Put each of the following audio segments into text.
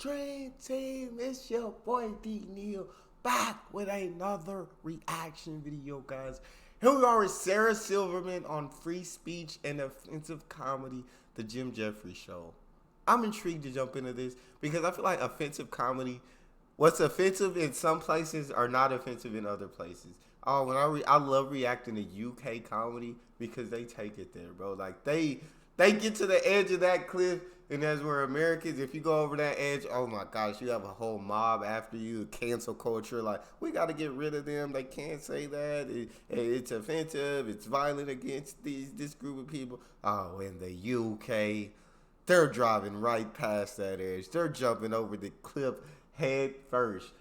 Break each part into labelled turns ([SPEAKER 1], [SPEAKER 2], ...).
[SPEAKER 1] Dream Team, it's your boy D Neal back with another reaction video, guys. Here we are with Sarah Silverman on free speech and offensive comedy, the Jefferies show. I'm intrigued to jump into this because I feel like offensive comedy, what's offensive in some places are not offensive in other places. Oh, I love reacting to UK comedy because they take it there, bro. Like they get to the edge of that cliff, and that's where Americans, if you go over that edge, oh my gosh, you have a whole mob after you, cancel culture. Like, we got to get rid of them. They can't say that. It's offensive. It's violent against this group of people. Oh, in the UK, they're driving right past that edge. They're jumping over the cliff head first.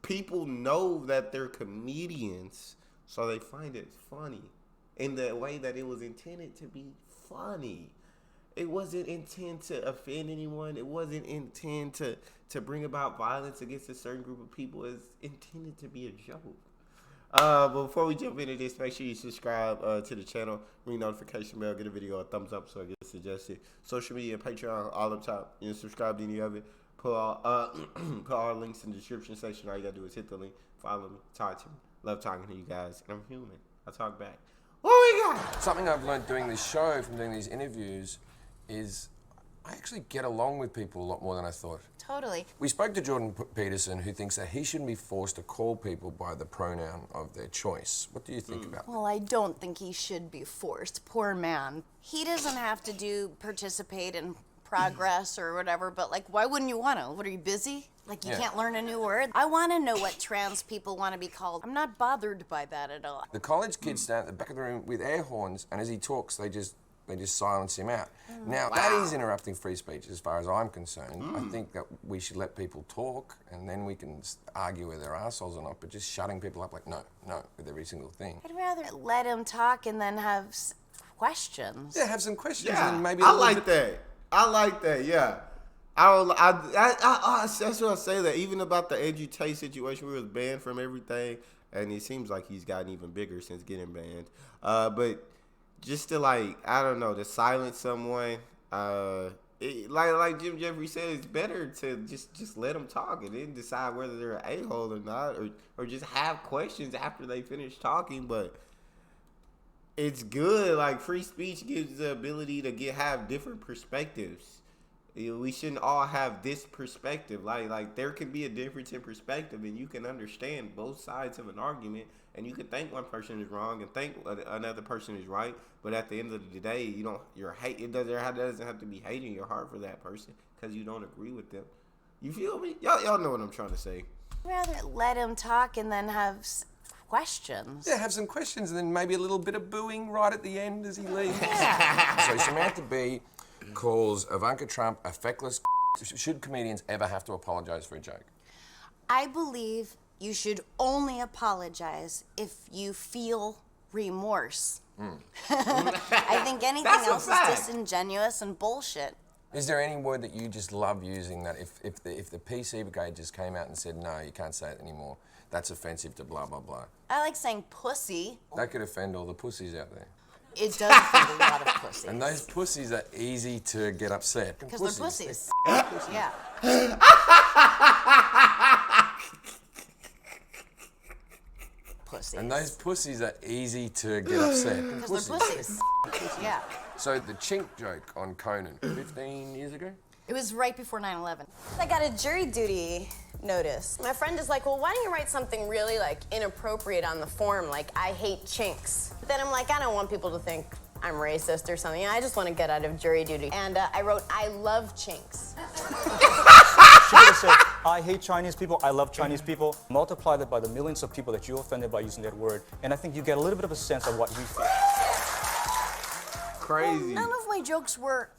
[SPEAKER 1] People know that they're comedians, so they find it funny in the way that it was intended to be funny. It wasn't intended to offend anyone. It wasn't intended to bring about violence against a certain group of people. It's intended to be a joke. But before we jump into this, make sure you subscribe to the channel, ring notification bell, get a video a thumbs up so it gets suggested. Social media, Patreon, all up top. You can subscribe to any of it. Put all links in the description section. All you gotta do is hit the link, follow me, talk to me. Love talking to you guys, and I'm human. I talk back. What we got?
[SPEAKER 2] Something I've learned doing this show, from doing these interviews, is I actually get along with people a lot more than I thought.
[SPEAKER 3] Totally.
[SPEAKER 2] We spoke to Jordan Peterson, who thinks that he shouldn't be forced to call people by the pronoun of their choice. What do you think about that?
[SPEAKER 3] Well, I don't think he should be forced. Poor man. He doesn't have to participate in progress or whatever, but like, why wouldn't you want to? What, are you busy? Like, you can't learn a new word? I want to know what trans people want to be called. I'm not bothered by that at all.
[SPEAKER 2] The college kids stand at the back of the room with air horns, and as he talks, they just silence him out. Now, that is interrupting free speech as far as I'm concerned. I think that we should let people talk, and then we can argue whether they're assholes or not, but just shutting people up like, no, with every single thing.
[SPEAKER 3] I'd rather let him talk and then have questions.
[SPEAKER 2] Yeah, have some questions.
[SPEAKER 1] Yeah,
[SPEAKER 2] and maybe
[SPEAKER 1] I like that. I like that, yeah. That's what I say, that even about the Andrew Tate situation, where he was banned from everything, and it seems like he's gotten even bigger since getting banned. But just to, like, I don't know, to silence someone, like Jim Jefferies said, it's better to just let them talk and then decide whether they're an a-hole or not, or just have questions after they finish talking. But it's good. Like, free speech gives the ability to have different perspectives. We shouldn't all have this perspective. Like there can be a difference in perspective, and you can understand both sides of an argument, and you can think one person is wrong and think another person is right. But at the end of the day, it doesn't have to be hate in your heart for that person because you don't agree with them. You feel me? Y'all know what I'm trying to say.
[SPEAKER 3] I'd rather let him talk and then have questions.
[SPEAKER 2] Yeah, have some questions and then maybe a little bit of booing right at the end as he leaves. So Samantha B calls Ivanka Trump a feckless. Should comedians ever have to apologize for a joke?
[SPEAKER 3] I believe you should only apologize if you feel remorse. I think anything else is disingenuous and bullshit.
[SPEAKER 2] Is there any word that you just love using that if the PC brigade just came out and said, no, you can't say it anymore, that's offensive to blah, blah, blah?
[SPEAKER 3] I like saying pussy.
[SPEAKER 2] That could offend all the pussies out there.
[SPEAKER 3] It does offend a lot of pussies.
[SPEAKER 2] And those pussies are easy to get upset.
[SPEAKER 3] Because they're pussies. Yeah. Pussies.
[SPEAKER 2] And those pussies are easy to get upset.
[SPEAKER 3] Because they're pussies. Yeah.
[SPEAKER 2] So the chink joke on Conan, 15 years ago?
[SPEAKER 3] It was right before 9/11.
[SPEAKER 4] I got a jury duty notice. My friend is like, well, why don't you write something really, like, inappropriate on the form, like, I hate chinks. But then I'm like, I don't want people to think I'm racist or something. I just want to get out of jury duty. And I wrote, I love chinks.
[SPEAKER 5] She could have said, I hate Chinese people, I love Chinese people. Multiply that by the millions of people that you offended by using that word, and I think you get a little bit of a sense of what we feel.
[SPEAKER 1] Crazy.
[SPEAKER 3] Well, none of my jokes were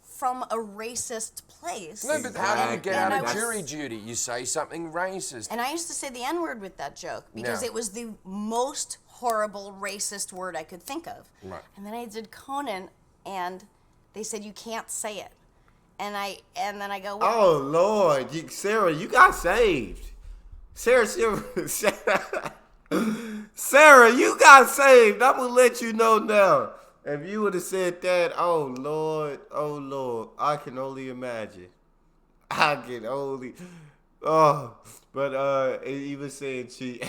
[SPEAKER 3] from a racist place.
[SPEAKER 2] No, but how do you get out of jury duty? You say something racist.
[SPEAKER 3] And I used to say the N-word with that joke because it was the most horrible racist word I could think of.
[SPEAKER 2] Right.
[SPEAKER 3] And then I did Conan, and they said you can't say it. And then I go, well,
[SPEAKER 1] oh Lord, Sarah, you got saved. Sarah, you got saved. I'm gonna let you know now. If you would have said that, oh Lord, I can only imagine. I can only. Oh, but he was saying she.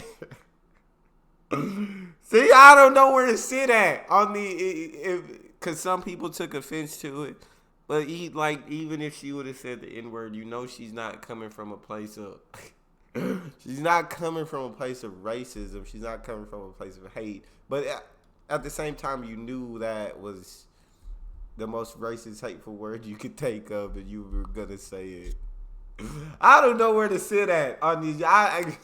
[SPEAKER 1] See, I don't know where to sit at on because some people took offense to it. But even if she would have said the N-word, she's not coming from a place of. She's not coming from a place of racism. She's not coming from a place of hate. But at the same time, you knew that was the most racist, hateful word you could think of, and you were gonna say it. I don't know where to sit at on these. I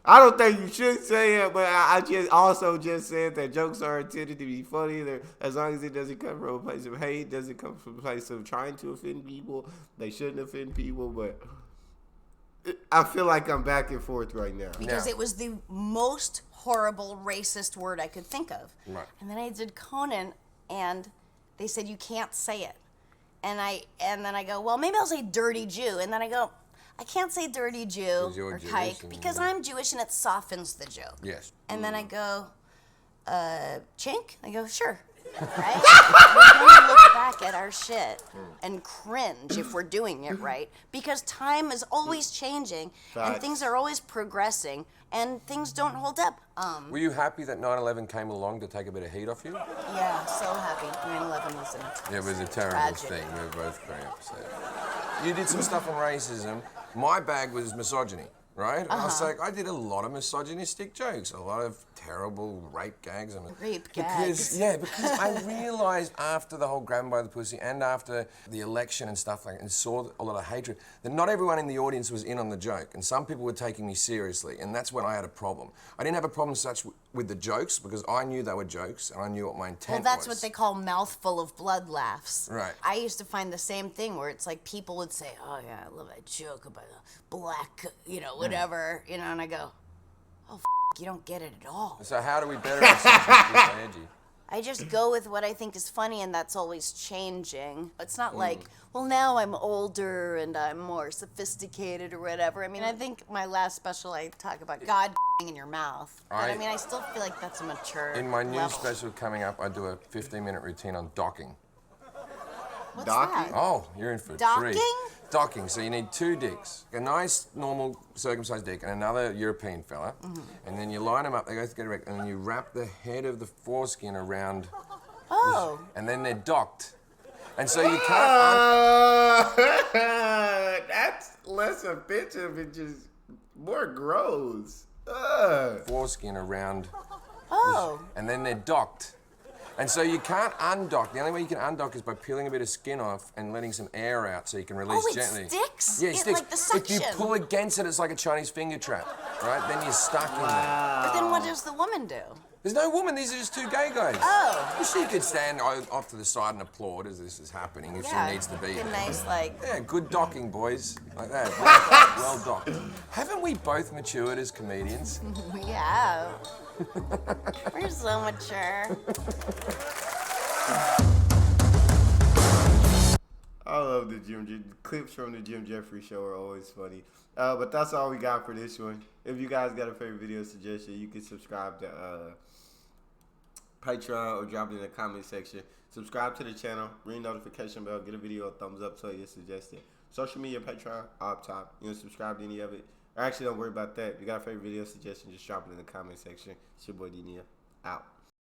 [SPEAKER 1] don't think you should say it, but I just said that jokes are intended to be funny. As long as it doesn't come from a place of hate, doesn't come from a place of trying to offend people. They shouldn't offend people, but I feel like I'm back and forth right now.
[SPEAKER 3] Because it was the most horrible racist word I could think of.
[SPEAKER 2] Right.
[SPEAKER 3] And then I did Conan, and they said you can't say it. And then I go, well, maybe I'll say dirty Jew. And then I go, I can't say dirty Jew or kike because I'm Jewish and it softens the joke.
[SPEAKER 2] Yes.
[SPEAKER 3] And then I go, chink? I go, sure. Right? We're going to look back at our shit and cringe if we're doing it right, because time is always changing and things are always progressing and things don't hold up.
[SPEAKER 2] Were you happy that 9/11 came along to take a bit of heat off you?
[SPEAKER 3] Yeah, so happy. 9/11 was
[SPEAKER 2] It was a terrible
[SPEAKER 3] tragic
[SPEAKER 2] thing. We were both very upset. You did some stuff on racism. My bag was misogyny, right? I did a lot of misogynistic jokes, a lot of terrible rape gags.
[SPEAKER 3] Rape gags.
[SPEAKER 2] Because I realized after the whole grabbing by the pussy and after the election and stuff and saw a lot of hatred, that not everyone in the audience was in on the joke, and some people were taking me seriously, and that's when I had a problem. I didn't have a problem such with the jokes because I knew they were jokes and I knew what my intent was.
[SPEAKER 3] Well, that's what they call mouthful of blood laughs.
[SPEAKER 2] Right.
[SPEAKER 3] I used to find the same thing where it's like people would say, oh yeah, I love that joke about a black, whatever, and I go, oh, you don't get it at all.
[SPEAKER 2] So how do we better ourselves with edgy?
[SPEAKER 3] I just go with what I think is funny, and that's always changing. It's not like, well, now I'm older and I'm more sophisticated or whatever. I mean, I think my last special I talk about God in your mouth. But I still feel like that's a mature
[SPEAKER 2] In my new
[SPEAKER 3] level.
[SPEAKER 2] special coming up, I do a 15-minute routine on docking.
[SPEAKER 3] What's
[SPEAKER 1] Docking?
[SPEAKER 3] that?
[SPEAKER 2] Oh, you're in for a
[SPEAKER 3] Docking?
[SPEAKER 2] treat. Docking. So you need two dicks. A nice, normal, circumcised dick and another European fella. And then you line them up, they go together, and then you wrap the head of the foreskin around.
[SPEAKER 3] Oh.
[SPEAKER 2] And then they're docked. And so you can't...
[SPEAKER 1] That's less offensive and just more gross.
[SPEAKER 2] foreskin around.
[SPEAKER 3] Oh.
[SPEAKER 2] And then they're docked. And so you can't undock. The only way you can undock is by peeling a bit of skin off and letting some air out so you can release
[SPEAKER 3] Oh, it
[SPEAKER 2] gently.
[SPEAKER 3] sticks?
[SPEAKER 2] Yeah, it sticks.
[SPEAKER 3] Like the suction.
[SPEAKER 2] If you pull against it, it's like a Chinese finger trap, right? Then you're stuck in there.
[SPEAKER 3] But then what does the woman do?
[SPEAKER 2] There's no woman. These are just two gay guys.
[SPEAKER 3] Oh.
[SPEAKER 2] Well, she could stand off to the side and applaud as this is happening if she needs to be
[SPEAKER 3] like a
[SPEAKER 2] there.
[SPEAKER 3] nice,
[SPEAKER 2] Yeah, good docking, boys. Like that. Well docked. Haven't we both matured as comedians?
[SPEAKER 3] Yeah. We're so mature.
[SPEAKER 1] I love the clips from the Jefferies show are always funny. But that's all we got for this one. If you guys got a favorite video suggestion, you can subscribe to Patreon or drop it in the comment section. Subscribe to the channel, ring notification bell, get a video a thumbs up so you're suggested. Social media, Patreon, up top. You can subscribe to any of it. Or actually, don't worry about that. If you got a favorite video suggestion, just drop it in the comment section. It's your boy D-Nia. Out.